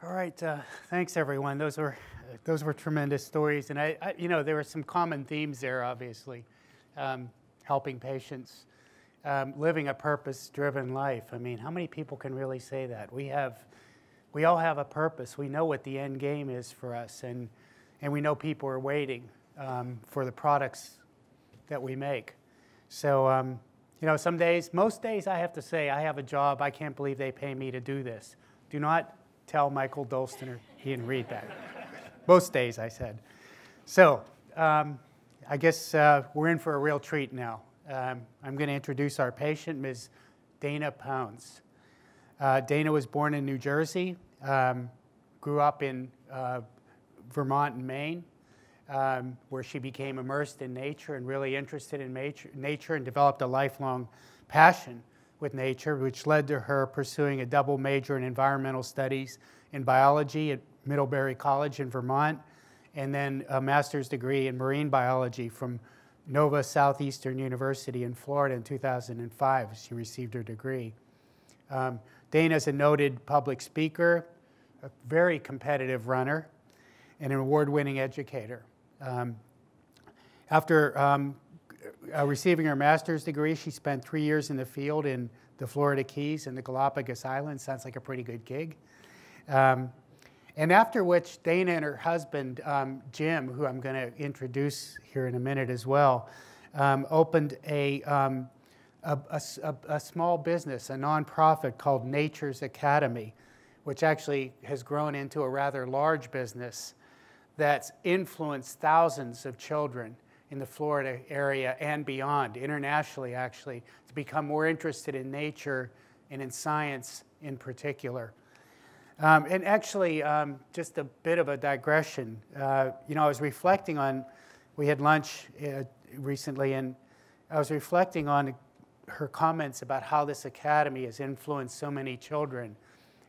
All right, thanks everyone. Those were tremendous stories, and you know, there were some common themes there. Obviously, helping patients, living a purpose-driven life. I mean, how many people can really say that? We all have a purpose. We know what the end game is for us, and we know people are waiting for the products that we make. So, you know, most days, I have to say, I have a job. I can't believe they pay me to do this. Do not tell Michael Dolstener he didn't read that. Most days, I said. So, I guess we're in for a real treat now. I'm going to introduce our patient, Ms. Dana Pounds. Dana was born in New Jersey, grew up in Vermont and Maine, where she became immersed in nature and really interested in nature and developed a lifelong passion with nature, which led to her pursuing a double major in environmental studies in biology at Middlebury College in Vermont, and then a master's degree in marine biology from Nova Southeastern University in Florida in 2005. She received her degree. Dana is a noted public speaker, a very competitive runner, and an award-winning educator. After receiving her master's degree, she spent 3 years in the field in the Florida Keys and the Galapagos Islands. Sounds like a pretty good gig. And after which, Dana and her husband, Jim, who I'm going to introduce here in a minute as well, opened a small business, a nonprofit called Nature's Academy, which actually has grown into a rather large business that's influenced thousands of children in the Florida area and beyond, internationally actually, to become more interested in nature and in science in particular. And actually, just a bit of a digression. You know, I was reflecting on, we had lunch recently, and I was reflecting on her comments about how this academy has influenced so many children.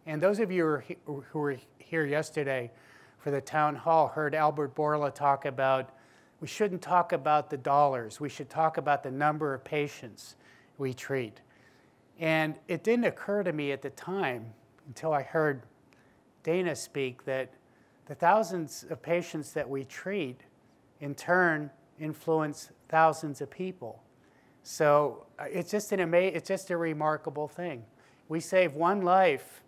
And those of you who were here yesterday for the town hall heard Albert Bourla talk about, we shouldn't talk about the dollars. We should talk about the number of patients we treat. And it didn't occur to me at the time until I heard Dana speak that the thousands of patients that we treat in turn influence thousands of people. So it's just a remarkable thing. We save one life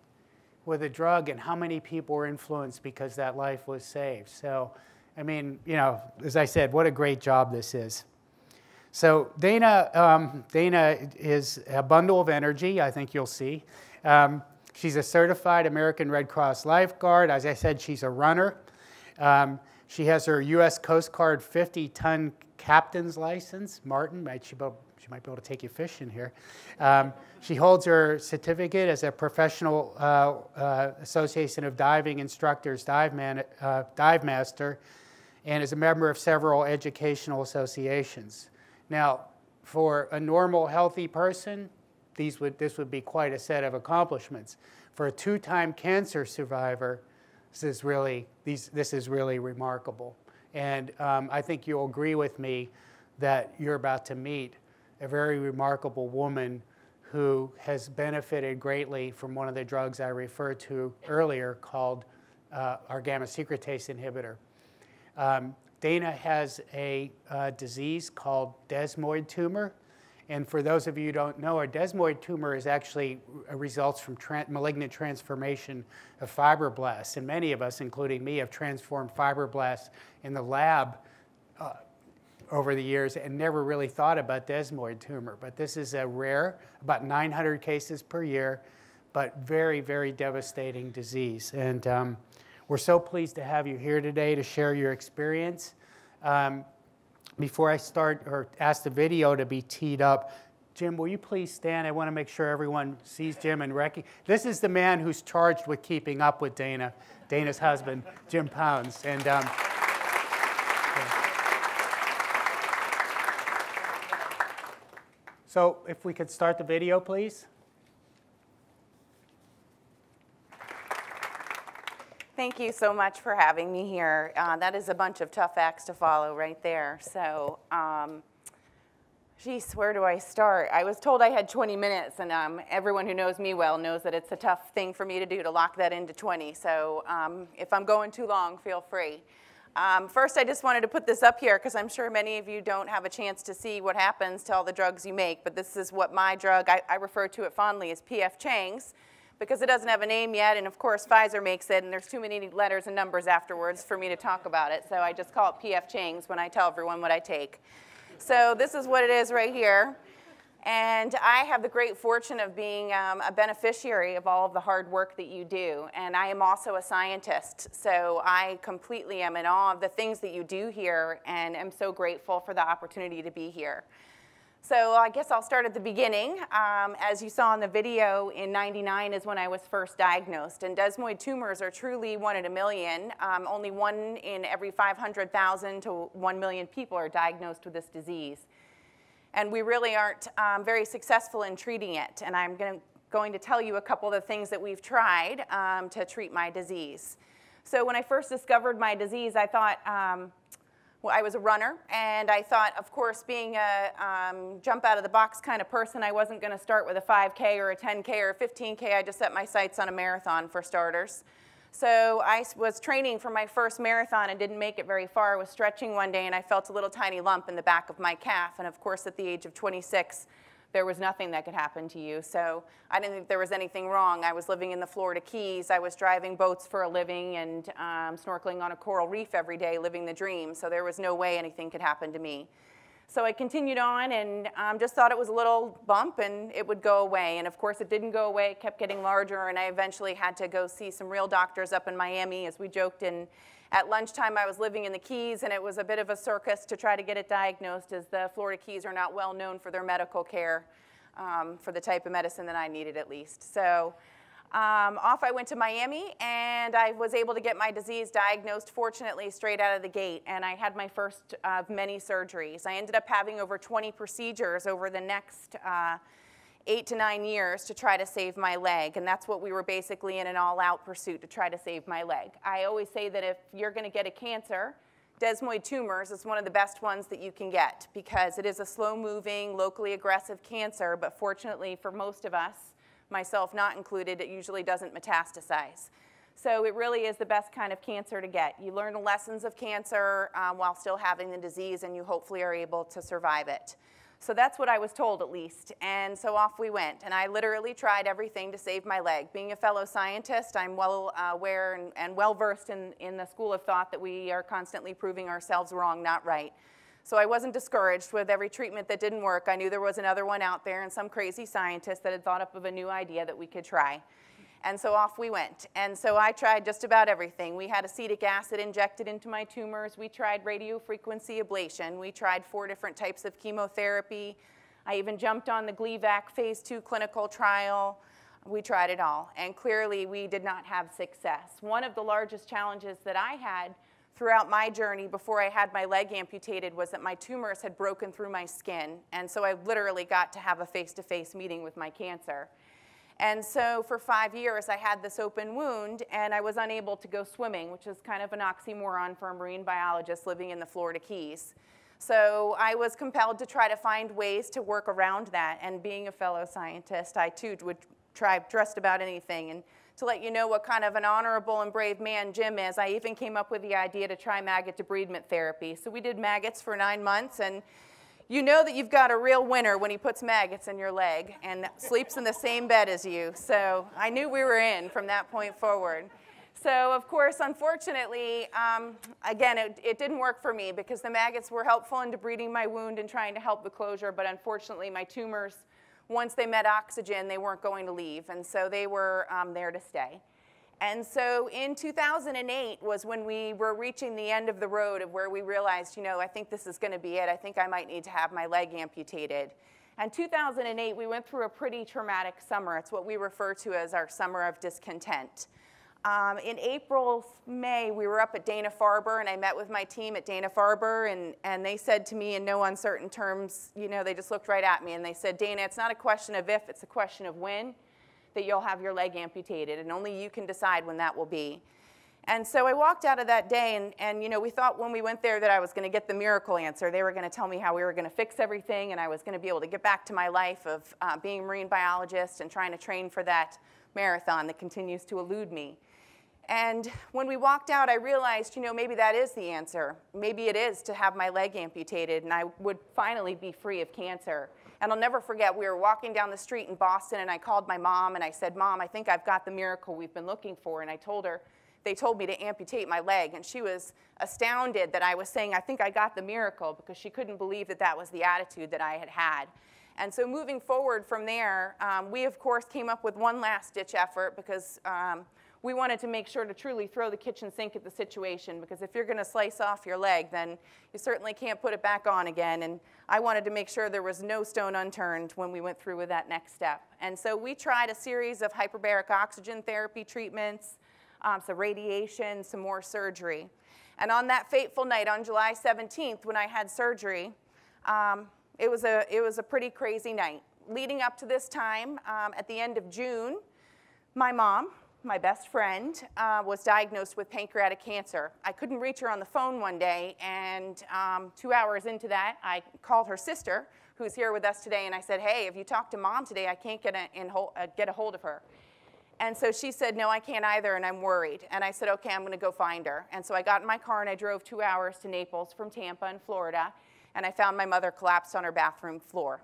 with a drug, and how many people were influenced because that life was saved. So, I mean, you know, as I said, what a great job this is. So Dana is a bundle of energy, I think you'll see. She's a certified American Red Cross lifeguard. As I said, she's a runner. She has her U.S. Coast Guard 50-ton captain's license. Martin, she might be able to take you fishing here. She holds her certificate as a professional Association of Diving Instructors dive master, and is a member of several educational associations. Now, for a normal, healthy person, this would be quite a set of accomplishments. For a 2-time cancer survivor, this is really remarkable. And I think you'll agree with me that you're about to meet a very remarkable woman who has benefited greatly from one of the drugs I referred to earlier called our gamma secretase inhibitor. Dana has a disease called desmoid tumor. And for those of you who don't know, a desmoid tumor is actually results from malignant transformation of fibroblasts. And many of us, including me, have transformed fibroblasts in the lab over the years and never really thought about desmoid tumor. But this is a rare, about 900 cases per year, but very, very devastating disease. And we're so pleased to have you here today to share your experience. Before I start or ask the video to be teed up, Jim, will you please stand? I want to make sure everyone sees Jim and recognize. This is the man who's charged with keeping up with Dana, Dana's husband, Jim Pounds. And so if we could start the video, please. Thank you so much for having me here. That is a bunch of tough acts to follow right there. So I Geez, where do I start? I was told I had 20 minutes, and everyone who knows me well knows that it's a tough thing for me to do to lock that into 20. So if I'm going too long, feel free. First, I just wanted to put this up here because I'm sure many of you don't have a chance to see what happens to all the drugs you make, but this is what my drug, I refer to it fondly as P.F. Chang's, because it doesn't have a name yet, and of course Pfizer makes it, and there's too many letters and numbers afterwards for me to talk about it, so I just call it P.F. Chang's when I tell everyone what I take. So this is what it is right here. And I have the great fortune of being a beneficiary of all of the hard work that you do. And I am also a scientist. So I completely am in awe of the things that you do here and am so grateful for the opportunity to be here. So I guess I'll start at the beginning. As you saw in the video, in '99 is when I was first diagnosed. And desmoid tumors are truly 1 in a million. Only 1 in every 500,000 to 1 million people are diagnosed with this disease. And we really aren't very successful in treating it. And I'm going to tell you a couple of the things that we've tried to treat my disease. So when I first discovered my disease, I thought, well, I was a runner, and I thought, of course, being a jump out of the box kind of person, I wasn't going to start with a 5K or a 10K or a 15K. I just set my sights on a marathon for starters. So I was training for my first marathon and didn't make it very far. I was stretching one day, and I felt a little tiny lump in the back of my calf. And of course, at the age of 26, there was nothing that could happen to you. So I didn't think there was anything wrong. I was living in the Florida Keys. I was driving boats for a living and snorkeling on a coral reef every day, living the dream. So there was no way anything could happen to me. So I continued on and just thought it was a little bump and it would go away. And of course, it didn't go away. It kept getting larger, and I eventually had to go see some real doctors up in Miami. As we joked, at lunchtime, I was living in the Keys, and it was a bit of a circus to try to get it diagnosed, as the Florida Keys are not well known for their medical care, for the type of medicine that I needed at least. So off I went to Miami, and I was able to get my disease diagnosed, fortunately, straight out of the gate, and I had my first of many surgeries. I ended up having over 20 procedures over the next 8 to 9 years to try to save my leg, and that's what we were basically in an all-out pursuit, to try to save my leg. I always say that if you're going to get a cancer, desmoid tumors is one of the best ones that you can get, because it is a slow-moving, locally aggressive cancer, but fortunately for most of us, myself not included, it usually doesn't metastasize. So it really is the best kind of cancer to get. You learn the lessons of cancer while still having the disease, and you hopefully are able to survive it. So that's what I was told, at least. And so off we went. And I literally tried everything to save my leg. Being a fellow scientist, I'm well aware and well-versed in the school of thought that we are constantly proving ourselves wrong, not right. So I wasn't discouraged with every treatment that didn't work. I knew there was another one out there and some crazy scientist that had thought up of a new idea that we could try. And so off we went. And so I tried just about everything. We had acetic acid injected into my tumors. We tried radiofrequency ablation. We tried 4 different types of chemotherapy. I even jumped on the Gleevec phase 2 clinical trial. We tried it all. And clearly, we did not have success. One of the largest challenges that I had throughout my journey before I had my leg amputated was that my tumors had broken through my skin. And so I literally got to have a face-to-face meeting with my cancer. And so for 5 years, I had this open wound, and I was unable to go swimming, which is kind of an oxymoron for a marine biologist living in the Florida Keys. So I was compelled to try to find ways to work around that. And being a fellow scientist, I too would try just about anything. And to let you know what kind of an honorable and brave man Jim is, I even came up with the idea to try maggot debridement therapy. So we did maggots for 9 months, and you know that you've got a real winner when he puts maggots in your leg and sleeps in the same bed as you. So I knew we were in from that point forward. So of course, unfortunately, again, it didn't work for me because the maggots were helpful in debriding my wound and trying to help the closure, but unfortunately my tumors, once they met oxygen, they weren't going to leave, and so they were there to stay. And so in 2008 was when we were reaching the end of the road of where we realized, you know, I think this is going to be it. I think I might need to have my leg amputated. And 2008, we went through a pretty traumatic summer. It's what we refer to as our summer of discontent. In April, May, we were up at Dana-Farber, and I met with my team at Dana-Farber, and they said to me in no uncertain terms, you know, they just looked right at me, and they said, Dana, it's not a question of if, it's a question of when that you'll have your leg amputated, and only you can decide when that will be. And so I walked out of that day, and you know, we thought when we went there that I was going to get the miracle answer. They were going to tell me how we were going to fix everything, and I was going to be able to get back to my life of being a marine biologist and trying to train for that marathon that continues to elude me. And when we walked out, I realized, you know, maybe that is the answer. Maybe it is to have my leg amputated, and I would finally be free of cancer. And I'll never forget, we were walking down the street in Boston, and I called my mom, and I said, Mom, I think I've got the miracle we've been looking for. And I told her, they told me to amputate my leg, and she was astounded that I was saying, I think I got the miracle, because she couldn't believe that that was the attitude that I had had. And so moving forward from there, we, of course, came up with one last-ditch effort, because we wanted to make sure to truly throw the kitchen sink at the situation, because if you're going to slice off your leg, then you certainly can't put it back on again. And I wanted to make sure there was no stone unturned when we went through with that next step. And so we tried a series of hyperbaric oxygen therapy treatments, some radiation, some more surgery. And on that fateful night, on July 17th, when I had surgery, it was a pretty crazy night. Leading up to this time, at the end of June, my mom, my best friend, was diagnosed with pancreatic cancer. I couldn't reach her on the phone one day, and 2 hours into that, I called her sister, who's here with us today, and I said, hey, have you talked to Mom today? I can't get a hold of her. And so she said, no, I can't either, and I'm worried. And I said, okay, I'm going to go find her. And so I got in my car, and I drove 2 hours to Naples from Tampa in Florida, and I found my mother collapsed on her bathroom floor.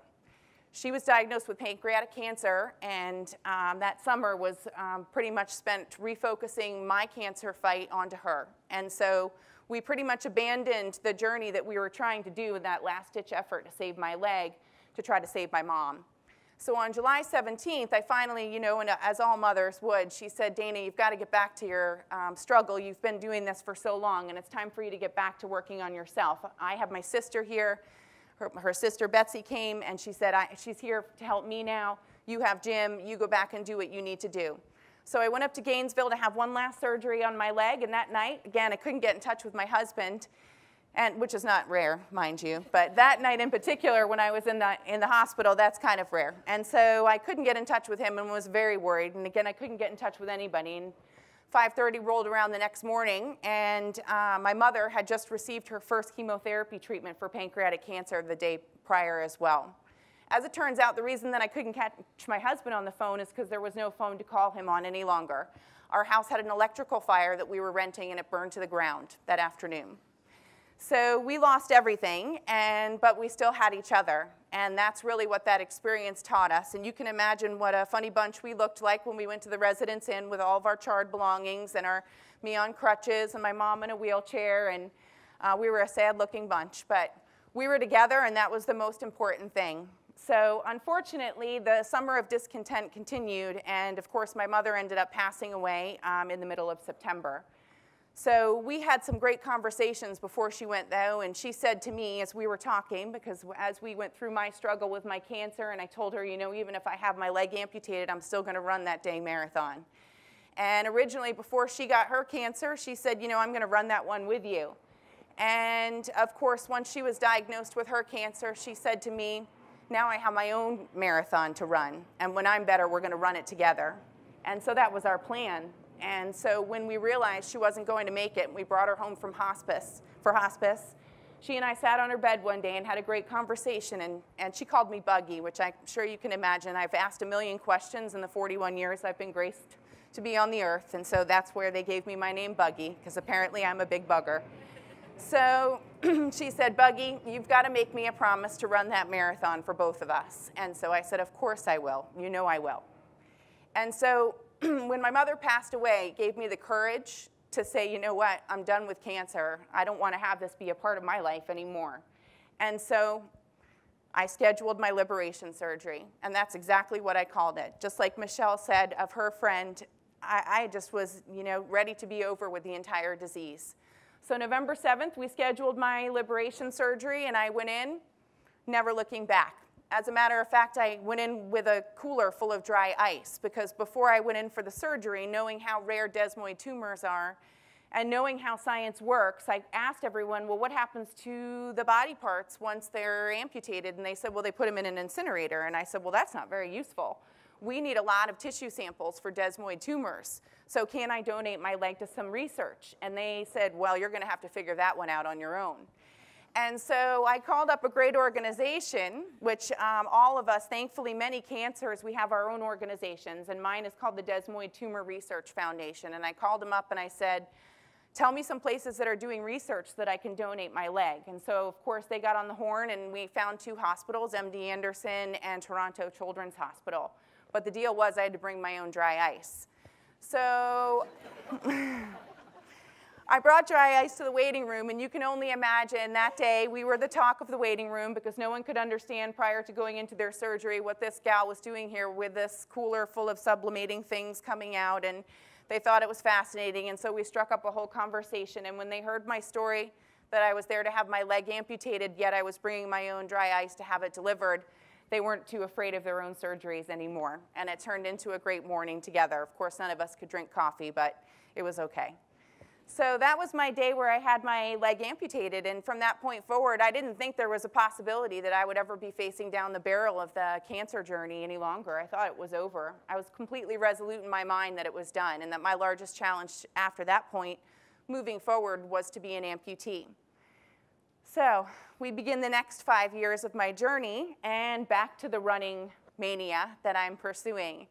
She was diagnosed with pancreatic cancer, and that summer was pretty much spent refocusing my cancer fight onto her. And so we pretty much abandoned the journey that we were trying to do in that last-ditch effort to save my leg to try to save my mom. So on July 17th, I finally, you know, and as all mothers would, she said, Dana, you've got to get back to your struggle. You've been doing this for so long, and it's time for you to get back to working on yourself. I have my sister here. Her sister Betsy came, and she said, she's here to help me now. You have Jim. You go back and do what you need to do. So I went up to Gainesville to have one last surgery on my leg, and that night, again, I couldn't get in touch with my husband, which is not rare, mind you. But that night in particular, when I was in the hospital, that's kind of rare. And so I couldn't get in touch with him and was very worried. And again, I couldn't get in touch with anybody. And 5:30 rolled around the next morning, and my mother had just received her first chemotherapy treatment for pancreatic cancer the day prior as well. As it turns out, the reason that I couldn't catch my husband on the phone is because there was no phone to call him on any longer. Our house had an electrical fire that we were renting, and it burned to the ground that afternoon. So we lost everything, but we still had each other. And that's really what that experience taught us. And you can imagine what a funny bunch we looked like when we went to the Residence Inn with all of our charred belongings and me on crutches and my mom in a wheelchair. And we were a sad-looking bunch. But we were together, and that was the most important thing. So unfortunately, the summer of discontent continued. And of course, my mother ended up passing away in the middle of September. So we had some great conversations before she went, though, and she said to me as we were talking, because as we went through my struggle with my cancer, and I told her, you know, even if I have my leg amputated, I'm still going to run that day marathon. And originally, before she got her cancer, she said, you know, I'm going to run that one with you. And of course, once she was diagnosed with her cancer, she said to me, now I have my own marathon to run, and when I'm better, we're going to run it together. And so that was our plan. And so when we realized she wasn't going to make it, and we brought her home from hospice, she and I sat on her bed one day and had a great conversation, and she called me Buggy, which I'm sure you can imagine. I've asked a million questions in the 41 years I've been graced to be on the earth, and so that's where they gave me my name Buggy, because apparently I'm a big bugger. So she said, Buggy, you've got to make me a promise to run that marathon for both of us. And so I said, of course I will. You know I will. And so when my mother passed away, it gave me the courage to say, you know what, I'm done with cancer. I don't want to have this be a part of my life anymore. And so I scheduled my liberation surgery, and that's exactly what I called it. Just like Michelle said of her friend, I just was, you know, ready to be over with the entire disease. So November 7th, we scheduled my liberation surgery, and I went in, never looking back. As a matter of fact, I went in with a cooler full of dry ice, because before I went in for the surgery, knowing how rare desmoid tumors are and knowing how science works, I asked everyone, well, what happens to the body parts once they're amputated? And they said, well, they put them in an incinerator. And I said, well, that's not very useful. We need a lot of tissue samples for desmoid tumors. So can I donate my leg to some research? And they said, well, you're going to have to figure that one out on your own. And so I called up a great organization, which all of us, thankfully, many cancers, we have our own organizations. And mine is called the Desmoid Tumor Research Foundation. And I called them up and I said, tell me some places that are doing research that I can donate my leg. And so, of course, they got on the horn and we found 2 hospitals, MD Anderson and Toronto Children's Hospital. But the deal was I had to bring my own dry ice. So I brought dry ice to the waiting room, and you can only imagine that day we were the talk of the waiting room because no one could understand prior to going into their surgery what this gal was doing here with this cooler full of sublimating things coming out. And they thought it was fascinating, and so we struck up a whole conversation. And when they heard my story, that I was there to have my leg amputated, yet I was bringing my own dry ice to have it delivered, they weren't too afraid of their own surgeries anymore. And it turned into a great morning together. Of course, none of us could drink coffee, but it was okay. So that was my day where I had my leg amputated, and from that point forward, I didn't think there was a possibility that I would ever be facing down the barrel of the cancer journey any longer. I thought it was over. I was completely resolute in my mind that it was done, and that my largest challenge after that point, moving forward, was to be an amputee. So we begin the next 5 years of my journey, and back to the running mania that I'm pursuing.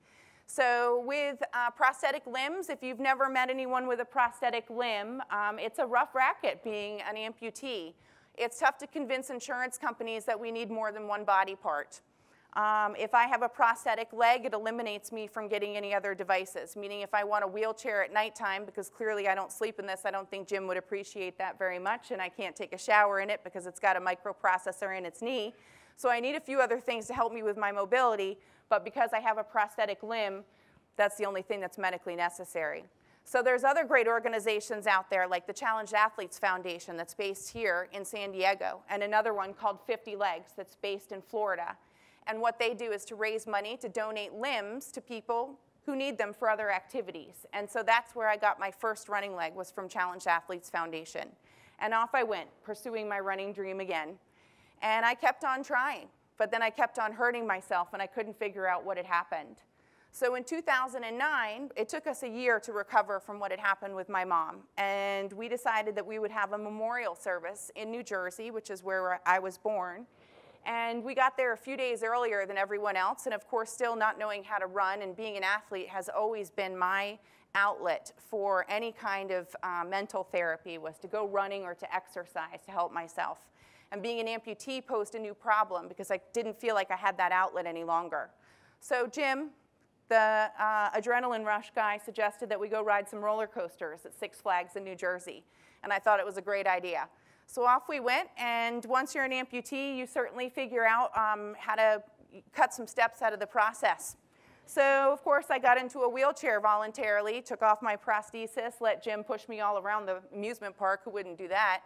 So with prosthetic limbs, if you've never met anyone with a prosthetic limb, it's a rough racket being an amputee. It's tough to convince insurance companies that we need more than one body part. If I have a prosthetic leg, it eliminates me from getting any other devices, meaning if I want a wheelchair at nighttime, because clearly I don't sleep in this, I don't think Jim would appreciate that very much, and I can't take a shower in it because it's got a microprocessor in its knee. So I need a few other things to help me with my mobility, but because I have a prosthetic limb, that's the only thing that's medically necessary. So there's other great organizations out there like the Challenged Athletes Foundation that's based here in San Diego, and another one called 50 Legs that's based in Florida. And what they do is to raise money to donate limbs to people who need them for other activities. And so that's where I got my first running leg, was from Challenged Athletes Foundation. And off I went, pursuing my running dream again. And I kept on trying, but then I kept on hurting myself and I couldn't figure out what had happened. So in 2009, it took us a year to recover from what had happened with my mom. And we decided that we would have a memorial service in New Jersey, which is where I was born. And we got there a few days earlier than everyone else. And of course, still not knowing how to run and being an athlete has always been my outlet for any kind of mental therapy, was to go running or to exercise to help myself. And being an amputee posed a new problem because I didn't feel like I had that outlet any longer. So Jim, the adrenaline rush guy, suggested that we go ride some roller coasters at Six Flags in New Jersey. And I thought it was a great idea. So off we went, and once you're an amputee, you certainly figure out how to cut some steps out of the process. So of course I got into a wheelchair voluntarily, took off my prosthesis, let Jim push me all around the amusement park, who wouldn't do that.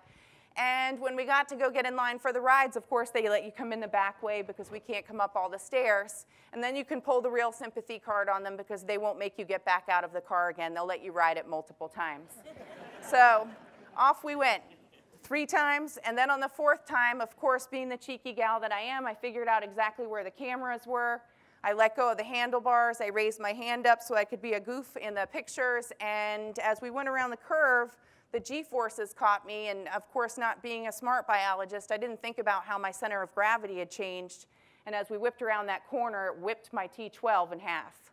And when we got to go get in line for the rides, of course, they let you come in the back way because we can't come up all the stairs. And then you can pull the real sympathy card on them because they won't make you get back out of the car again. They'll let you ride it multiple times. So off we went 3 times. And then on the 4th time, of course, being the cheeky gal that I am, I figured out exactly where the cameras were. I let go of the handlebars. I raised my hand up so I could be a goof in the pictures. And as we went around the curve, the G-forces caught me, and of course, not being a smart biologist, I didn't think about how my center of gravity had changed, and as we whipped around that corner, it whipped my T12 in half.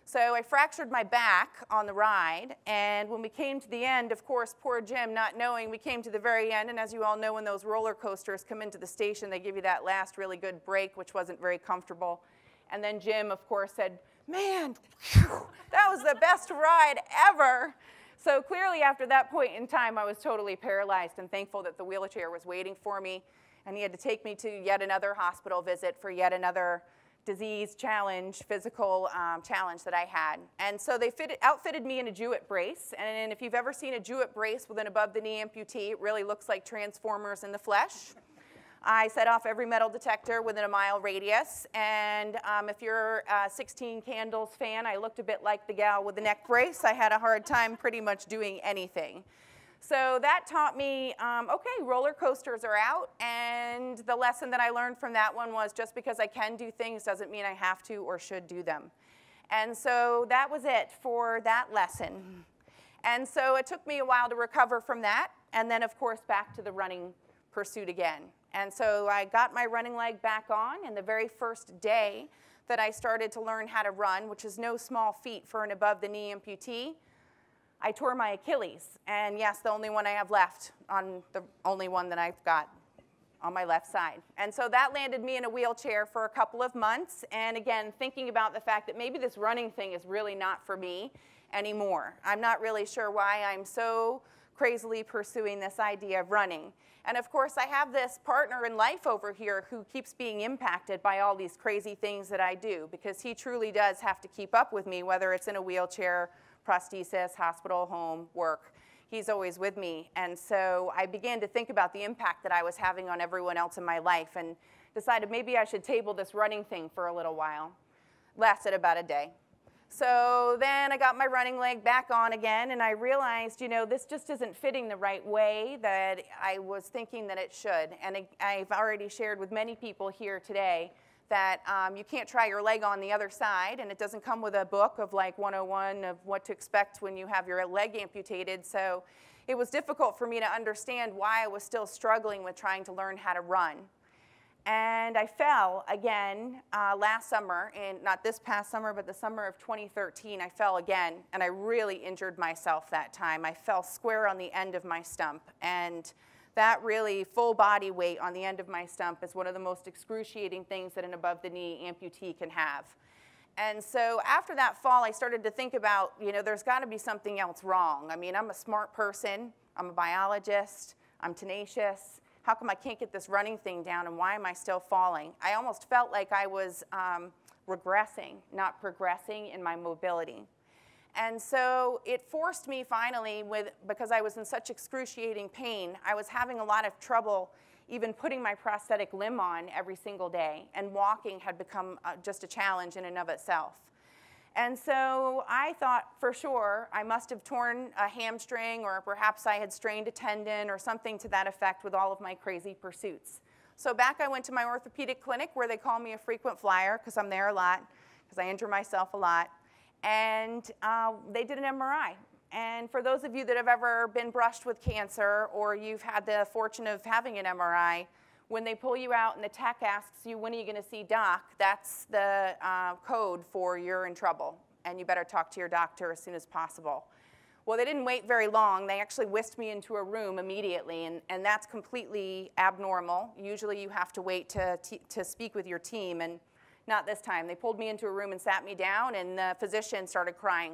So I fractured my back on the ride, and when we came to the end, of course, poor Jim, not knowing, we came to the very end, and as you all know, when those roller coasters come into the station, they give you that last really good break, which wasn't very comfortable. And then Jim, of course, said, "Man, whew, that was the best ride ever." So clearly after that point in time, I was totally paralyzed and thankful that the wheelchair was waiting for me. And he had to take me to yet another hospital visit for yet another disease challenge, physical challenge that I had. And so they outfitted me in a Jewett brace. And if you've ever seen a Jewett brace with an above-the-knee amputee, it really looks like Transformers in the flesh. I set off every metal detector within a mile radius, and if you're a 16 Candles fan, I looked a bit like the gal with the neck brace. I had a hard time pretty much doing anything. So that taught me, okay, roller coasters are out, and the lesson that I learned from that one was just because I can do things doesn't mean I have to or should do them. And so that was it for that lesson. And so it took me a while to recover from that, and then, of course, back to the running pursuit again. And so I got my running leg back on, and the very first day that I started to learn how to run, which is no small feat for an above-the-knee amputee, I tore my Achilles. And yes, the only one I have left, the only one that I've got on my left side. And so that landed me in a wheelchair for a couple of months. And again, thinking about the fact that maybe this running thing is really not for me anymore. I'm not really sure why I'm so crazily pursuing this idea of running. And of course, I have this partner in life over here who keeps being impacted by all these crazy things that I do, because he truly does have to keep up with me, whether it's in a wheelchair, prosthesis, hospital, home, work. He's always with me. And so I began to think about the impact that I was having on everyone else in my life and decided maybe I should table this running thing for a little while. Lasted about a day. So then I got my running leg back on again, and I realized, you know, this just isn't fitting the right way that I was thinking that it should. And I've already shared with many people here today that you can't try your leg on the other side, and it doesn't come with a book of like 101 of what to expect when you have your leg amputated. So it was difficult for me to understand why I was still struggling with trying to learn how to run. And I fell again last summer, not this past summer, but the summer of 2013, I fell again, and I really injured myself that time. I fell square on the end of my stump, and that really full body weight on the end of my stump is one of the most excruciating things that an above-the-knee amputee can have. And so after that fall, I started to think about, you know, there's got to be something else wrong. I mean, I'm a smart person. I'm a biologist. I'm tenacious. How come I can't get this running thing down, and why am I still falling? I almost felt like I was regressing, not progressing in my mobility. And so it forced me finally, because I was in such excruciating pain, I was having a lot of trouble even putting my prosthetic limb on every single day, and walking had become just a challenge in and of itself. And so I thought for sure I must have torn a hamstring, or perhaps I had strained a tendon or something to that effect with all of my crazy pursuits. So back I went to my orthopedic clinic, where they call me a frequent flyer because I'm there a lot, because I injure myself a lot. And they did an MRI. And for those of you that have ever been brushed with cancer, or you've had the fortune of having an MRI, when they pull you out and the tech asks you, when are you going to see doc, that's the code for you're in trouble, and you better talk to your doctor as soon as possible. Well, they didn't wait very long. They actually whisked me into a room immediately, and that's completely abnormal. Usually you have to wait to speak with your team, and not this time. They pulled me into a room and sat me down, and the physician started crying.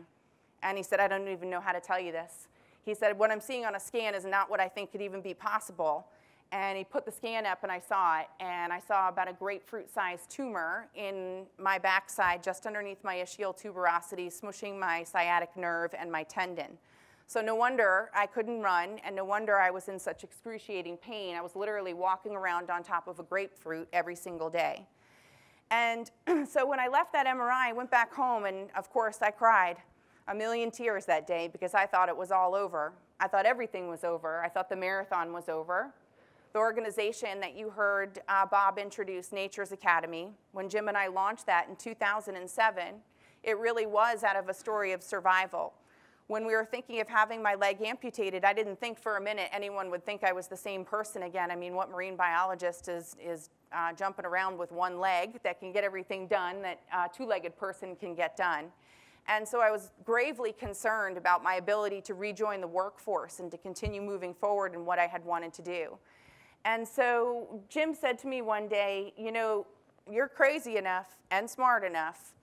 And he said, I don't even know how to tell you this. He said, what I'm seeing on a scan is not what I think could even be possible. And he put the scan up, and I saw it, and I saw about a grapefruit-sized tumor in my backside, just underneath my ischial tuberosity, smushing my sciatic nerve and my tendon. So no wonder I couldn't run, and no wonder I was in such excruciating pain. I was literally walking around on top of a grapefruit every single day. And so when I left that MRI, I went back home, and of course I cried a million tears that day, because I thought it was all over. I thought everything was over. I thought the marathon was over. The organization that you heard Bob introduce, Nature's Academy, when Jim and I launched that in 2007, it really was out of a story of survival. When we were thinking of having my leg amputated, I didn't think for a minute anyone would think I was the same person again. I mean, what marine biologist is jumping around with one leg that can get everything done that a two-legged person can get done? And so I was gravely concerned about my ability to rejoin the workforce and to continue moving forward in what I had wanted to do. And so Jim said to me one day, you know, you're crazy enough and smart enough,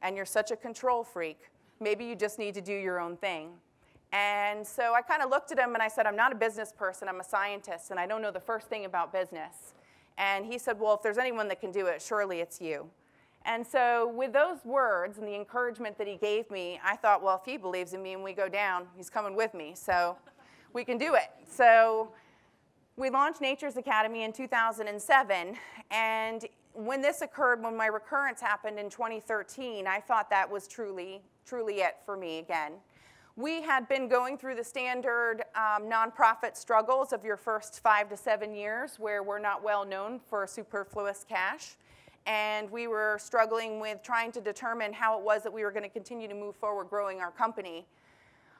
and you're such a control freak. Maybe you just need to do your own thing. And so I kind of looked at him and I said, I'm not a business person, I'm a scientist, and I don't know the first thing about business. And he said, well, if there's anyone that can do it, surely it's you. And so with those words and the encouragement that he gave me, I thought, well, if he believes in me and we go down, he's coming with me, so we can do it. So we launched Nature's Academy in 2007, and when this occurred, when my recurrence happened in 2013, I thought that was truly it for me again. We had been going through the standard nonprofit struggles of your first 5 to 7 years, where we're not well known for superfluous cash. and we were struggling with trying to determine how it was that we were going to continue to move forward growing our company.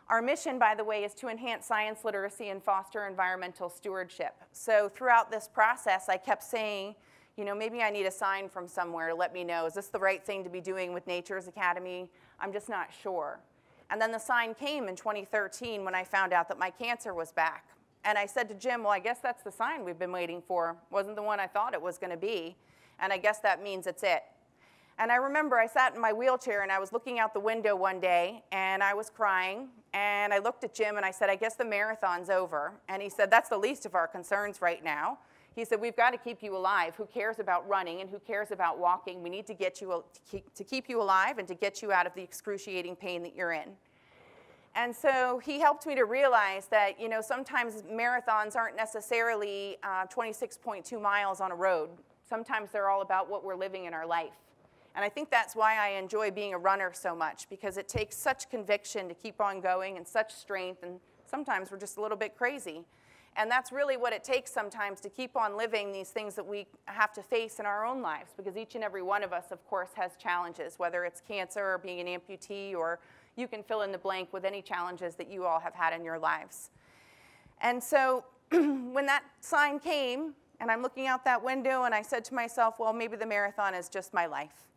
Our mission, by the way, is to enhance science literacy and foster environmental stewardship. So throughout this process, I kept saying, you know, maybe I need a sign from somewhere to let me know, is this the right thing to be doing with Nature's Academy? I'm just not sure. And then the sign came in 2013 when I found out that my cancer was back. And I said to Jim, well, I guess that's the sign we've been waiting for. Wasn't the one I thought it was going to be. And I guess that means it's it. And I remember I sat in my wheelchair and I was looking out the window one day and I was crying. And I looked at Jim and I said, I guess the marathon's over. And he said, that's the least of our concerns right now. He said, we've got to keep you alive. Who cares about running and who cares about walking? We need to get you to keep you alive and to get you out of the excruciating pain that you're in. And so he helped me to realize that, you know, sometimes marathons aren't necessarily 26.2 miles on a road. Sometimes they're all about what we're living in our life. And I think that's why I enjoy being a runner so much, because it takes such conviction to keep on going and such strength, and sometimes we're just a little bit crazy. And that's really what it takes sometimes to keep on living these things that we have to face in our own lives, because each and every one of us, of course, has challenges, whether it's cancer or being an amputee, or you can fill in the blank with any challenges that you all have had in your lives. And so when that sign came, and I'm looking out that window, and I said to myself, well, maybe the marathon is just my life.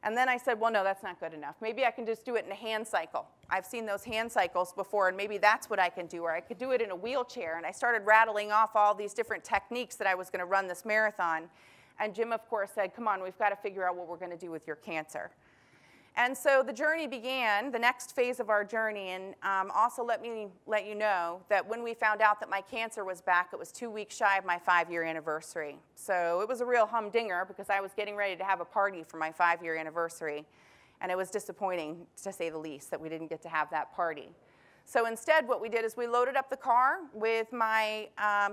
And then I said, well, no, that's not good enough. Maybe I can just do it in a hand cycle. I've seen those hand cycles before, and maybe that's what I can do, or I could do it in a wheelchair. And I started rattling off all these different techniques that I was going to run this marathon. And Jim, of course, said, come on, we've got to figure out what we're going to do with your cancer. And so the journey began, the next phase of our journey, and also let you know that when we found out that my cancer was back, it was 2 weeks shy of my 5-year anniversary. So it was a real humdinger, because I was getting ready to have a party for my 5-year anniversary, and it was disappointing, to say the least, that we didn't get to have that party. So instead, what we did is we loaded up the car with my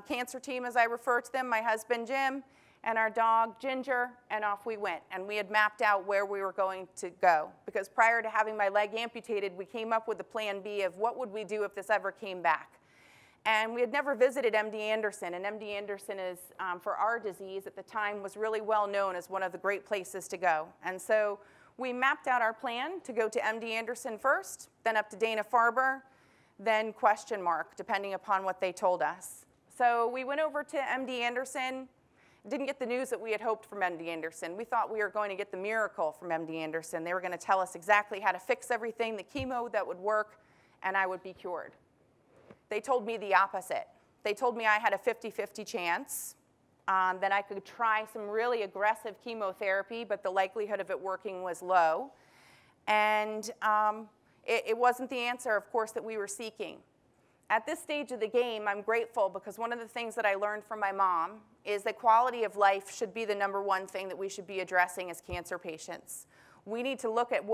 cancer team, as I refer to them, my husband, Jim, and our dog, Ginger, and off we went. And we had mapped out where we were going to go. Because prior to having my leg amputated, we came up with a plan B of what would we do if this ever came back. And we had never visited MD Anderson, and MD Anderson is, for our disease at the time, was really well known as one of the great places to go. And so we mapped out our plan to go to MD Anderson first, then up to Dana-Farber, then question mark, depending upon what they told us. So we went over to MD Anderson. Didn't get the news that we had hoped from MD Anderson. We thought we were going to get the miracle from MD Anderson. They were going to tell us exactly how to fix everything, the chemo that would work, and I would be cured. They told me the opposite. They told me I had a 50-50 chance, that I could try some really aggressive chemotherapy, but the likelihood of it working was low. And it wasn't the answer, of course, that we were seeking. At this stage of the game, I'm grateful, because one of the things that I learned from my mom is that quality of life should be the #1 thing that we should be addressing as cancer patients. We need to look at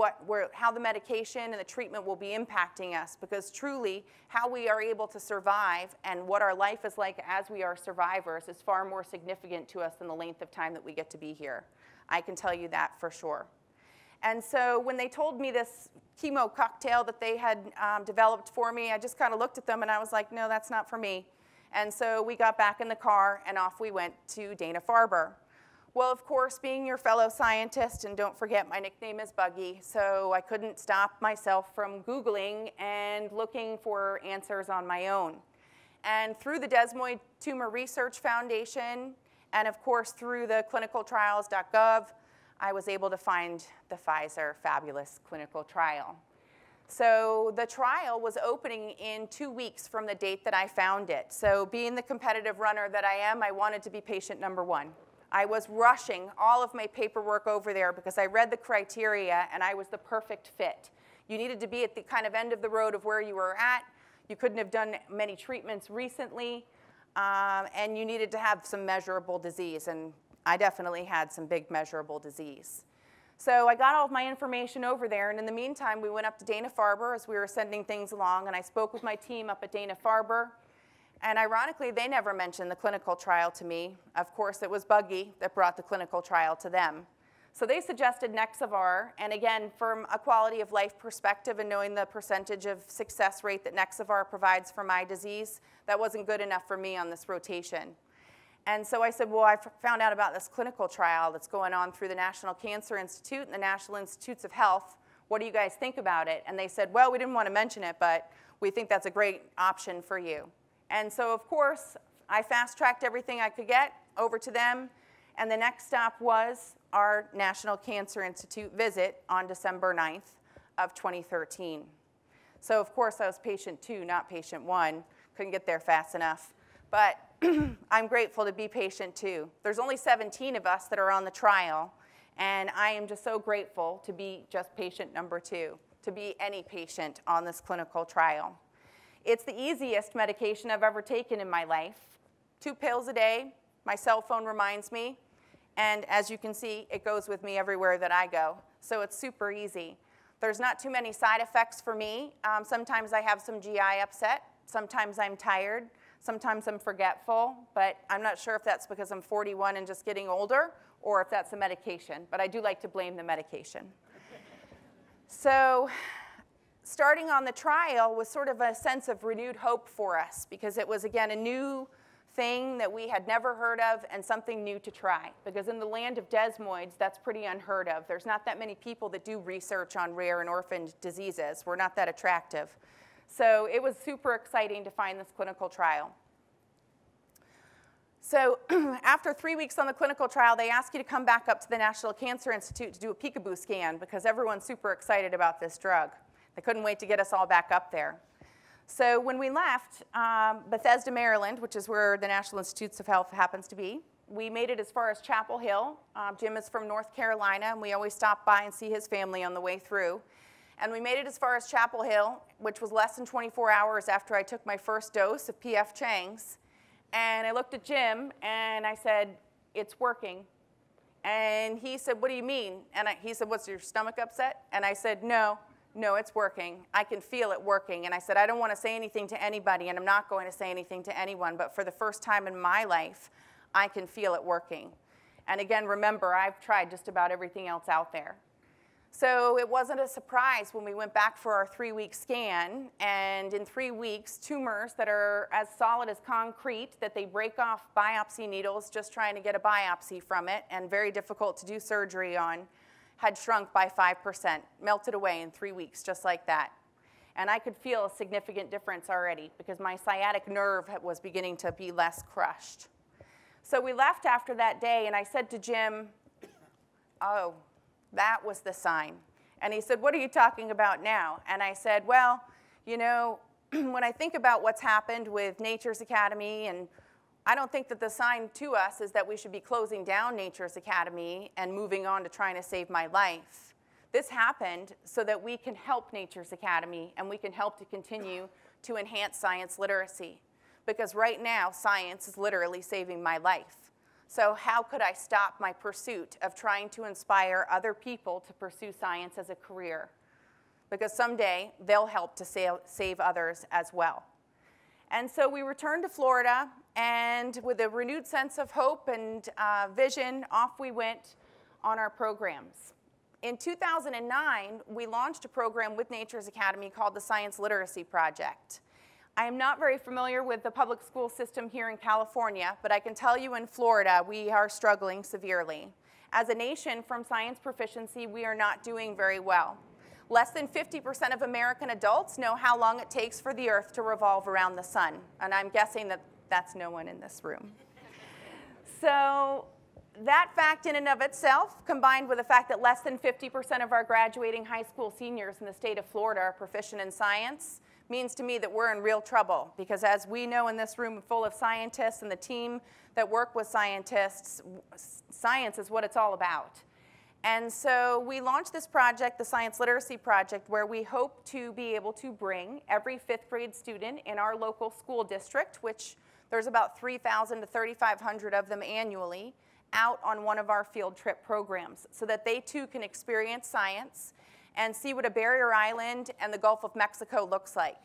how the medication and the treatment will be impacting us, because truly how we are able to survive and what our life is like as we are survivors is far more significant to us than the length of time that we get to be here. I can tell you that for sure. And so when they told me this chemo cocktail that they had developed for me, I just kind of looked at them and I was like, no, that's not for me. And so we got back in the car and off we went to Dana-Farber. Well, of course, being your fellow scientist, and don't forget my nickname is Buggy, so I couldn't stop myself from Googling and looking for answers on my own. And through the Desmoid Tumor Research Foundation, and of course through the clinicaltrials.gov, I was able to find the Pfizer fabulous clinical trial. So the trial was opening in 2 weeks from the date that I found it. So being the competitive runner that I am, I wanted to be patient #1. I was rushing all of my paperwork over there because I read the criteria and I was the perfect fit. You needed to be at the kind of end of the road of where you were at. You couldn't have done many treatments recently, and you needed to have some measurable disease. And I definitely had some big measurable disease. So I got all of my information over there, and in the meantime, we went up to Dana-Farber as we were sending things along, and I spoke with my team up at Dana-Farber. And ironically, they never mentioned the clinical trial to me. Of course, it was Buggy that brought the clinical trial to them. So they suggested Nexavar, and again, from a quality of life perspective and knowing the percentage of success rate that Nexavar provides for my disease, that wasn't good enough for me on this rotation. And so I said, well, I found out about this clinical trial that's going on through the National Cancer Institute and the National Institutes of Health. What do you guys think about it? And they said, well, we didn't want to mention it, but we think that's a great option for you. And so, of course, I fast-tracked everything I could get over to them. And the next stop was our National Cancer Institute visit on December 9th of 2013. So, of course, I was patient 2, not patient 1. Couldn't get there fast enough. But I'm grateful to be patient 2. There's only 17 of us that are on the trial, and I am just so grateful to be just patient number 2, to be any patient on this clinical trial. It's the easiest medication I've ever taken in my life. 2 pills a day. My cell phone reminds me. And as you can see, it goes with me everywhere that I go. So it's super easy. There's not too many side effects for me. Sometimes I have some GI upset. Sometimes I'm tired. Sometimes I'm forgetful. But I'm not sure if that's because I'm 41 and just getting older or if that's the medication. But I do like to blame the medication. So starting on the trial was sort of a sense of renewed hope for us because it was, again, a new thing that we had never heard of and something new to try. Because in the land of desmoids, that's pretty unheard of. There's not that many people that do research on rare and orphan diseases. We're not that attractive. So it was super exciting to find this clinical trial. So after 3 weeks on the clinical trial, they ask you to come back up to the National Cancer Institute to do a peekaboo scan because everyone's super excited about this drug. They couldn't wait to get us all back up there. So when we left Bethesda, Maryland, which is where the National Institutes of Health happens to be, we made it as far as Chapel Hill. Jim is from North Carolina, and we always stop by and see his family on the way through. And we made it as far as Chapel Hill, which was less than 24 hours after I took my first dose of P.F. Chang's. And I looked at Jim, and I said, it's working. And he said, what do you mean? And he said, what's your stomach upset? And I said, no, it's working. I can feel it working. And I said, I don't want to say anything to anybody, and I'm not going to say anything to anyone, but for the first time in my life, I can feel it working. And again, remember, I've tried just about everything else out there. So it wasn't a surprise when we went back for our 3-week scan, and in 3 weeks, tumors that are as solid as concrete, that they break off biopsy needles just trying to get a biopsy from it, and very difficult to do surgery on, had shrunk by 5%, melted away in 3 weeks, just like that. And I could feel a significant difference already because my sciatic nerve was beginning to be less crushed. So we left after that day, and I said to Jim, oh, that was the sign. And he said, what are you talking about now? And I said, well, you know, when I think about what's happened with Nature's Academy, and I don't think that the sign to us is that we should be closing down Nature's Academy and moving on to trying to save my life. This happened so that we can help Nature's Academy and we can help to continue to enhance science literacy. Because right now, science is literally saving my life. So how could I stop my pursuit of trying to inspire other people to pursue science as a career? Because someday, they'll help to save others as well. And so we returned to Florida, and with a renewed sense of hope and vision, off we went on our programs. In 2009, we launched a program with Nature's Academy called the Science Literacy Project. I am not very familiar with the public school system here in California, but I can tell you in Florida, we are struggling severely. As a nation, from science proficiency, we are not doing very well. Less than 50% of American adults know how long it takes for the Earth to revolve around the sun, and I'm guessing that that's no one in this room. So that fact in and of itself, combined with the fact that less than 50% of our graduating high school seniors in the state of Florida are proficient in science, means to me that we're in real trouble, because as we know in this room full of scientists and the team that work with scientists, science is what it's all about. And so we launched this project, the Science Literacy Project, where we hope to be able to bring every 5th grade student in our local school district, which there's about 3,000 to 3,500 of them annually, out on one of our field trip programs so that they too can experience science and see what a barrier island and the Gulf of Mexico looks like.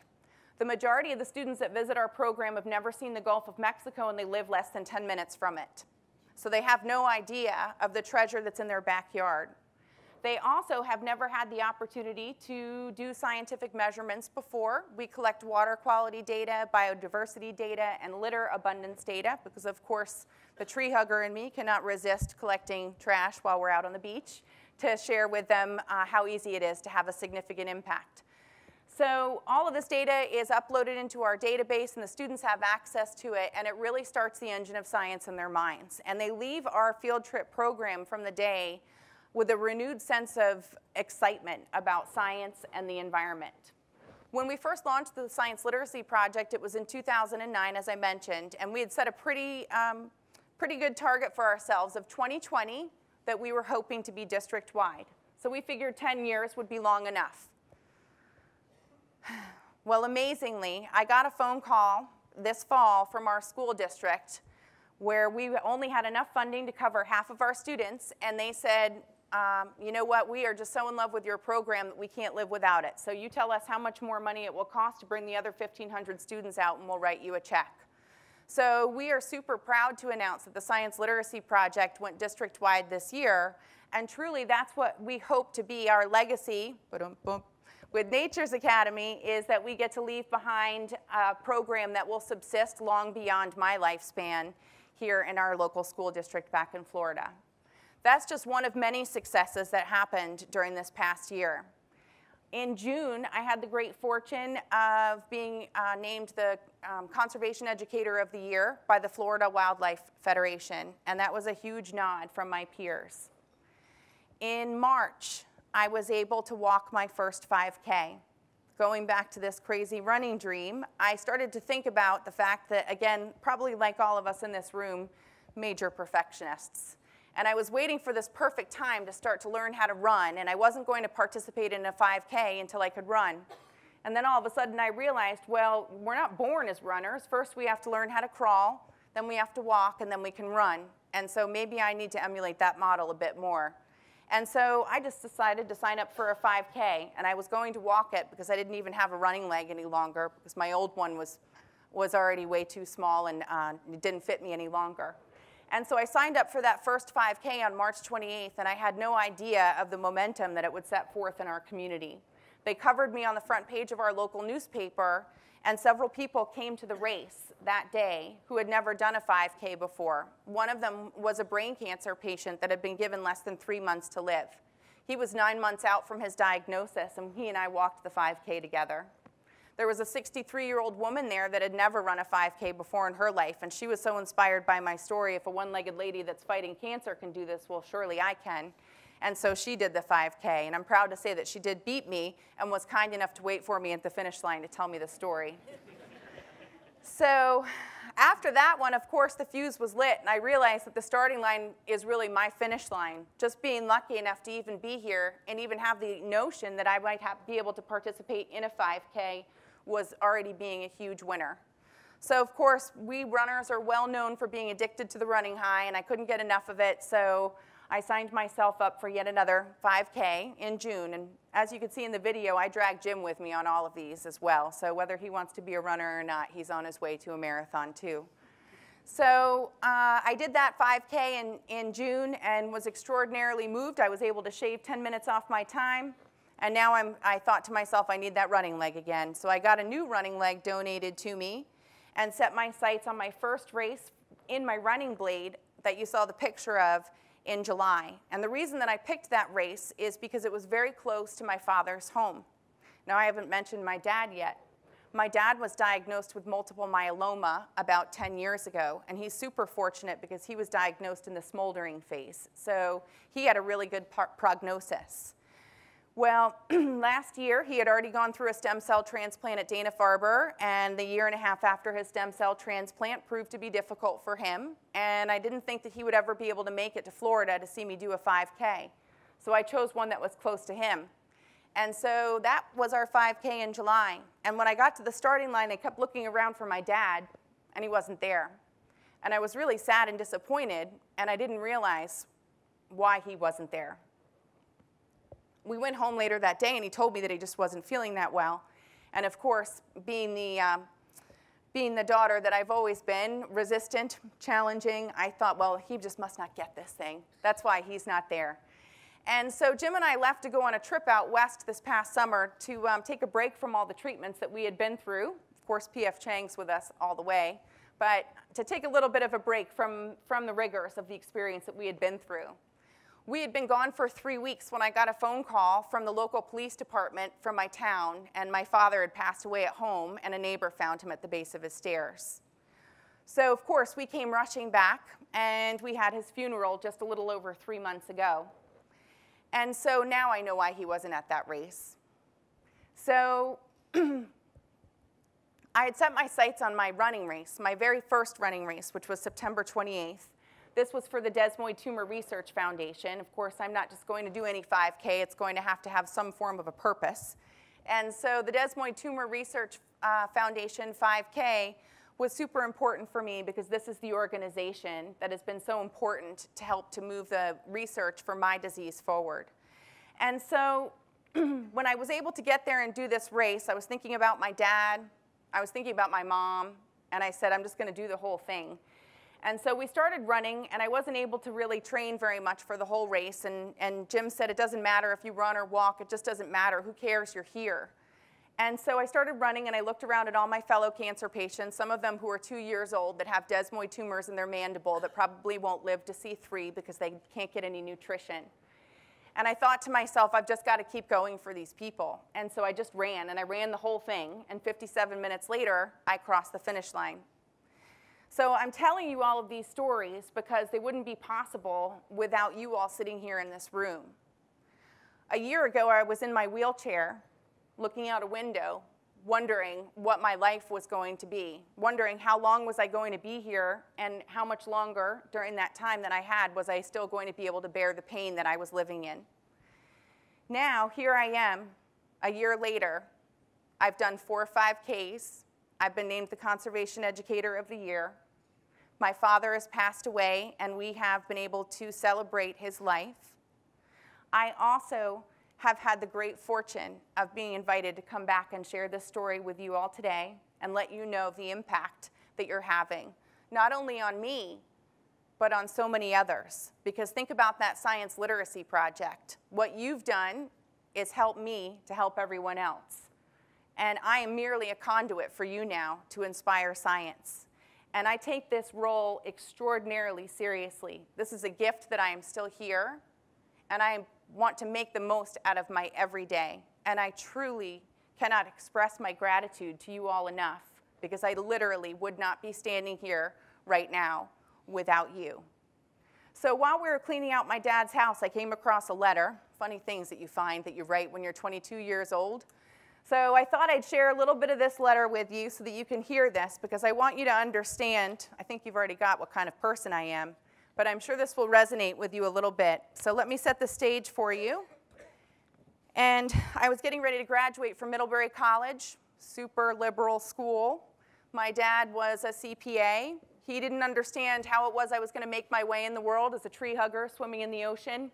The majority of the students that visit our program have never seen the Gulf of Mexico, and they live less than 10 minutes from it. So they have no idea of the treasure that's in their backyard. They also have never had the opportunity to do scientific measurements before. We collect water quality data, biodiversity data, and litter abundance data because, of course, the tree hugger in me cannot resist collecting trash while we're out on the beach to share with them how easy it is to have a significant impact. So all of this data is uploaded into our database, and the students have access to it, and it really starts the engine of science in their minds. And they leave our field trip program from the day with a renewed sense of excitement about science and the environment. When we first launched the Science Literacy Project, it was in 2009, as I mentioned, and we had set a pretty good target for ourselves of 2020 that we were hoping to be district-wide. So we figured 10 years would be long enough. Well, amazingly, I got a phone call this fall from our school district where we only had enough funding to cover half of our students, and they said, you know what, we are just so in love with your program that we can't live without it. So you tell us how much more money it will cost to bring the other 1,500 students out, and we'll write you a check. So we are super proud to announce that the Science Literacy Project went district-wide this year, and truly that's what we hope to be our legacy with Nature's Academy, is that we get to leave behind a program that will subsist long beyond my lifespan here in our local school district back in Florida. That's just one of many successes that happened during this past year. In June, I had the great fortune of being named the Conservation Educator of the Year by the Florida Wildlife Federation, and that was a huge nod from my peers. In March, I was able to walk my first 5K. Going back to this crazy running dream, I started to think about the fact that, again, probably like all of us in this room, major perfectionists. And I was waiting for this perfect time to start to learn how to run, and I wasn't going to participate in a 5K until I could run. And then all of a sudden I realized, well, we're not born as runners. First we have to learn how to crawl, then we have to walk, and then we can run. And so maybe I need to emulate that model a bit more. And so I just decided to sign up for a 5K, and I was going to walk it because I didn't even have a running leg any longer because my old one was already way too small and it didn't fit me any longer. And so I signed up for that first 5K on March 28th, and I had no idea of the momentum that it would set forth in our community. They covered me on the front page of our local newspaper, and several people came to the race that day who had never done a 5K before. One of them was a brain cancer patient that had been given less than 3 months to live. He was 9 months out from his diagnosis, and he and I walked the 5K together. There was a 63-year-old woman there that had never run a 5K before in her life, and she was so inspired by my story. If a one-legged lady that's fighting cancer can do this, well, surely I can. And so she did the 5K, and I'm proud to say that she did beat me and was kind enough to wait for me at the finish line to tell me the story. So after that one, of course, the fuse was lit, and I realized that the starting line is really my finish line. Just being lucky enough to even be here and even have the notion that I might be able to participate in a 5K was already being a huge winner. So of course, we runners are well known for being addicted to the running high, and I couldn't get enough of it, so I signed myself up for yet another 5K in June. And as you can see in the video, I drag Jim with me on all of these as well. So whether he wants to be a runner or not, he's on his way to a marathon too. So I did that 5K in June and was extraordinarily moved. I was able to shave 10 minutes off my time. And now I thought to myself, I need that running leg again. So I got a new running leg donated to me and set my sights on my first race in my running blade that you saw the picture of in July. And the reason that I picked that race is because it was very close to my father's home. Now, I haven't mentioned my dad yet. My dad was diagnosed with multiple myeloma about 10 years ago, and he's super fortunate because he was diagnosed in the smoldering phase. So he had a really good prognosis. Well, last year, he had already gone through a stem cell transplant at Dana-Farber, and the year and a half after his stem cell transplant proved to be difficult for him, and I didn't think that he would ever be able to make it to Florida to see me do a 5K. So I chose one that was close to him. And so that was our 5K in July. And when I got to the starting line, I kept looking around for my dad, and he wasn't there. And I was really sad and disappointed, and I didn't realize why he wasn't there. We went home later that day, and he told me that he just wasn't feeling that well. And of course, being the daughter that I've always been, resistant, challenging, I thought, well, he just must not get this thing. That's why he's not there. And so Jim and I left to go on a trip out west this past summer to take a break from all the treatments that we had been through. Of course, P.F. Chang's with us all the way, but to take a little bit of a break from the rigors of the experience that we had been through. We had been gone for 3 weeks when I got a phone call from the local police department from my town, and my father had passed away at home, and a neighbor found him at the base of his stairs. So, of course, we came rushing back, and we had his funeral just a little over 3 months ago. And so now I know why he wasn't at that race. So I had set my sights on my running race, my very first running race, which was September 28th. This was for the Desmoid Tumor Research Foundation. Of course, I'm not just going to do any 5K. It's going to have some form of a purpose. And so the Desmoid Tumor Research Foundation 5K was super important for me because this is the organization that has been so important to help to move the research for my disease forward. And so when I was able to get there and do this race, I was thinking about my dad, I was thinking about my mom, and I said, I'm just going to do the whole thing. And so we started running, and I wasn't able to really train very much for the whole race. And Jim said, it doesn't matter if you run or walk. It just doesn't matter. Who cares? You're here. And so I started running, and I looked around at all my fellow cancer patients, some of them who are 2 years old that have desmoid tumors in their mandible that probably won't live to see 3 because they can't get any nutrition. And I thought to myself, I've just got to keep going for these people. And so I just ran, and I ran the whole thing. And 57 minutes later, I crossed the finish line. So I'm telling you all of these stories because they wouldn't be possible without you all sitting here in this room. A year ago, I was in my wheelchair, looking out a window, wondering what my life was going to be, wondering how long was I going to be here, and how much longer during that time that I had was I still going to be able to bear the pain that I was living in. Now, here I am, a year later. I've done 4 5Ks. I've been named the Conservation Educator of the Year. My father has passed away, and we have been able to celebrate his life. I also have had the great fortune of being invited to come back and share this story with you all today and let you know the impact that you're having, not only on me, but on so many others. Because think about that science literacy project. What you've done is help me to help everyone else. And I am merely a conduit for you now to inspire science. And I take this role extraordinarily seriously. This is a gift that I am still here, and I want to make the most out of my everyday. And I truly cannot express my gratitude to you all enough, because I literally would not be standing here right now without you. So while we were cleaning out my dad's house, I came across a letter, funny things that you find that you write when you're 22 years old. So I thought I'd share a little bit of this letter with you so that you can hear this, because I want you to understand. I think you've already got what kind of person I am, but I'm sure this will resonate with you a little bit. So let me set the stage for you. And I was getting ready to graduate from Middlebury College, super liberal school. My dad was a CPA. He didn't understand how it was I was going to make my way in the world as a tree hugger swimming in the ocean.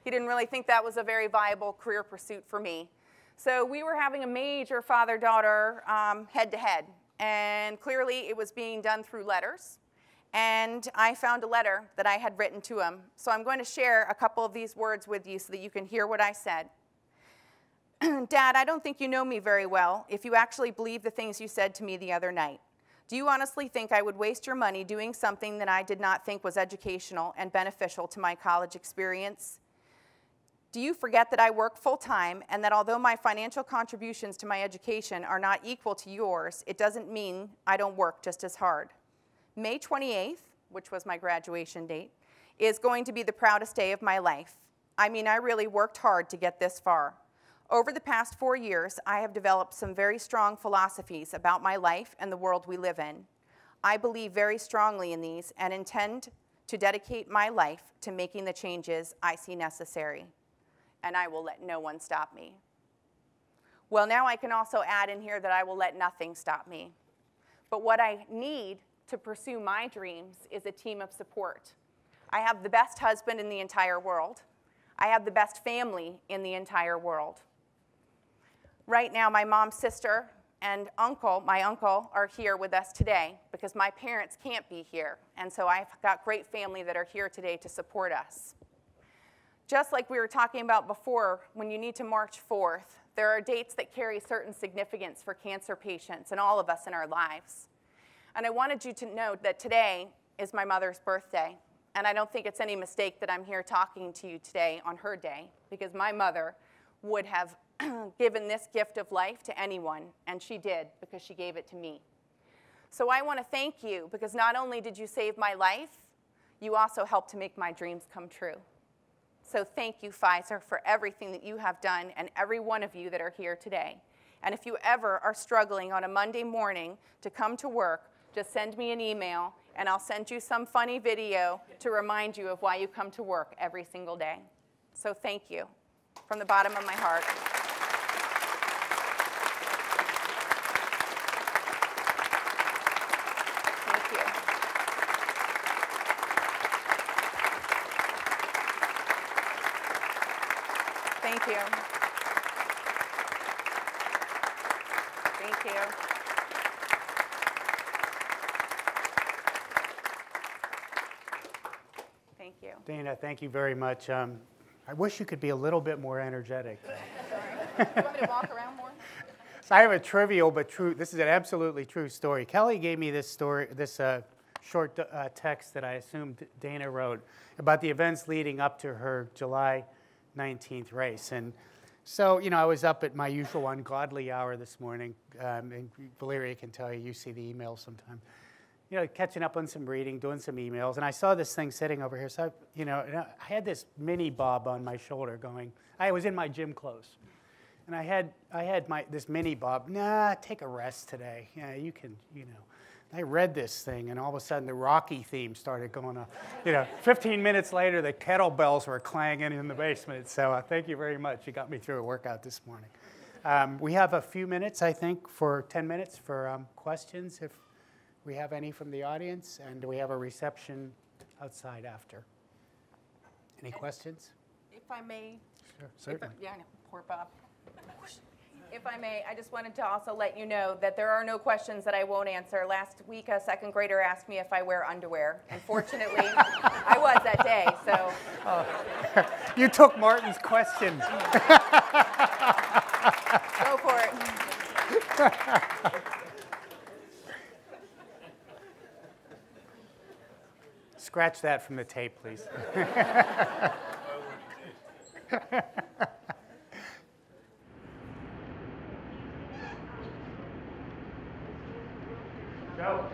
He didn't really think that was a very viable career pursuit for me. So we were having a major father-daughter head-to-head, and clearly it was being done through letters. And I found a letter that I had written to him. So I'm going to share a couple of these words with you so that you can hear what I said. Dad, I don't think you know me very well if you actually believe the things you said to me the other night. Do you honestly think I would waste your money doing something that I did not think was educational and beneficial to my college experience? Do you forget that I work full-time and that although my financial contributions to my education are not equal to yours, it doesn't mean I don't work just as hard? May 28th, which was my graduation date, is going to be the proudest day of my life. I mean, I really worked hard to get this far. Over the past 4 years, I have developed some very strong philosophies about my life and the world we live in. I believe very strongly in these and intend to dedicate my life to making the changes I see necessary. And I will let no one stop me. Well, now I can also add in here that I will let nothing stop me. But what I need to pursue my dreams is a team of support. I have the best husband in the entire world. I have the best family in the entire world. Right now, my mom's sister and my uncle, are here with us today because my parents can't be here. And so I've got great family that are here today to support us. just like we were talking about before, when you need to march forth, there are dates that carry certain significance for cancer patients and all of us in our lives. And I wanted you to know that today is my mother's birthday. And I don't think it's any mistake that I'm here talking to you today on her day, because my mother would have given this gift of life to anyone, and she did, because she gave it to me. So I want to thank you, because not only did you save my life, you also helped to make my dreams come true. So thank you, Pfizer, for everything that you have done, and every one of you that are here today. And if you ever are struggling on a Monday morning to come to work, just send me an email, and I'll send you some funny video to remind you of why you come to work every single day. So thank you from the bottom of my heart. Thank you. Thank you. Thank you. Thank you. Dana, thank you very much. I wish you could be a little bit more energetic. Sorry. You want me to walk around more? So I have a trivial but true, this is an absolutely true story. Kelly gave me this story, this short text that I assumed Dana wrote about the events leading up to her July 19th race. And so, you know, I was up at my usual ungodly hour this morning, and Valeria can tell you, you see the emails sometime. You know, catching up on some reading, doing some emails, and I saw this thing sitting over here. So, you know, and I had this mini bob on my shoulder going. I was in my gym clothes, and I had this mini bob. Nah, take a rest today. Yeah, you can, you know. I read this thing, and all of a sudden the Rocky theme started going on. You know, 15 minutes later, the kettlebells were clanging in the basement. So thank you very much. You got me through a workout this morning. We have a few minutes, I think, for 10 minutes for questions, if we have any from the audience, and we have a reception outside after. Any questions? If I may. Sure, certainly. Yeah, I know. Poor Bob. If I may, I just wanted to also let you know that there are no questions that I won't answer. Last week, a second grader asked me if I wear underwear. Unfortunately, I was that day, so. Oh. You took Martin's question. Go for it. Scratch that from the tape, please. Joe,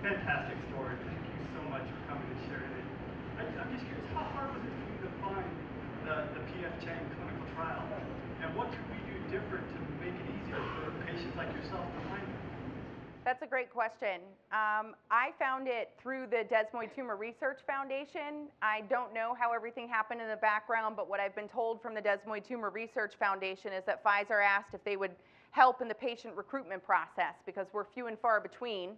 fantastic story. Thank you so much for coming and sharing it. I'm just curious, how hard was it for you to find the PF Chang clinical trial? And what could we do different to make it easier for patients like yourself to find it? That's a great question. I found it through the Desmoid Tumor Research Foundation. I don't know how everything happened in the background, but what I've been told from the Desmoid Tumor Research Foundation is that Pfizer asked if they would help in the patient recruitment process, because we're few and far between.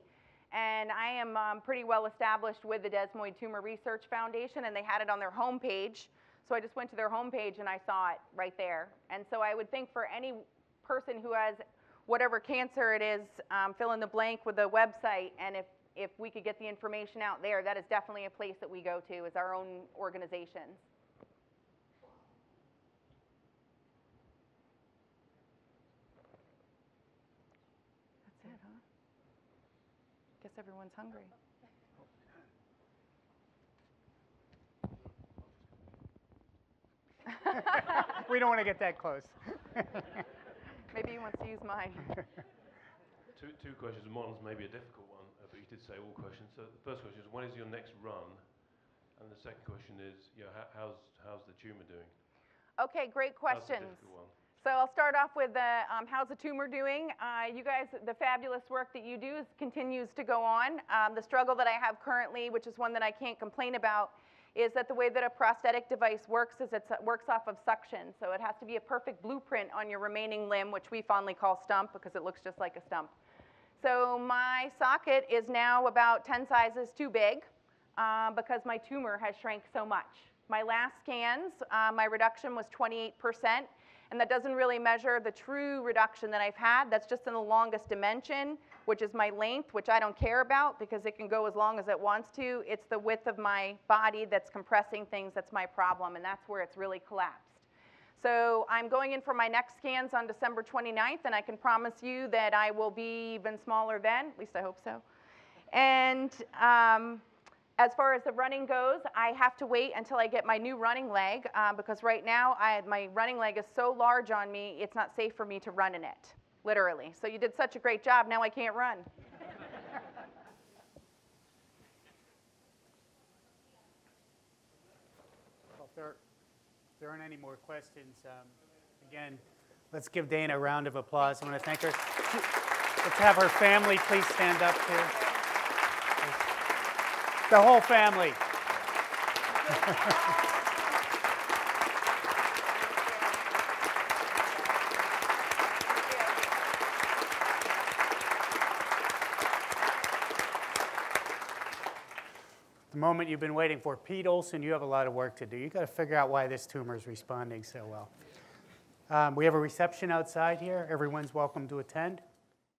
And I am pretty well established with the Desmoid Tumor Research Foundation, and they had it on their homepage. So I just went to their homepage and I saw it right there. And so I would think for any person who has whatever cancer it is, fill in the blank with the website, and if we could get the information out there, that is definitely a place that we go to as our own organizations. That's it, huh? Guess everyone's hungry. We don't want to get that close. Maybe he wants to use mine. Two questions. One's maybe a difficult one, but you did say all questions. So the first question is, when is your next run? And the second question is, you know, how's the tumor doing? Okay, great questions. That's a difficult one. So I'll start off with how's the tumor doing? You guys, the fabulous work that you do continues to go on. The struggle that I have currently, which is one that I can't complain about, is that the way that a prosthetic device works is it works off of suction. So it has to be a perfect blueprint on your remaining limb, which we fondly call stump because it looks just like a stump. So my socket is now about 10 sizes too big because my tumor has shrank so much. My last scans, my reduction was 28%, and that doesn't really measure the true reduction that I've had. That's just in the longest dimension, which is my length, which I don't care about because it can go as long as it wants to. It's the width of my body that's compressing things that's my problem, and that's where it's really collapsed. So I'm going in for my next scans on December 29th, and I can promise you that I will be even smaller then. At least I hope so. And as far as the running goes, I have to wait until I get my new running leg because right now my running leg is so large on me, it's not safe for me to run in it, literally. So you did such a great job, now I can't run. Well, if there aren't any more questions, again, let's give Dana a round of applause. I want to thank her. Let's have her family please stand up too. The whole family. The moment you've been waiting for. Pete Olson, you have a lot of work to do. You've got to figure out why this tumor is responding so well. We have a reception outside here. Everyone's welcome to attend.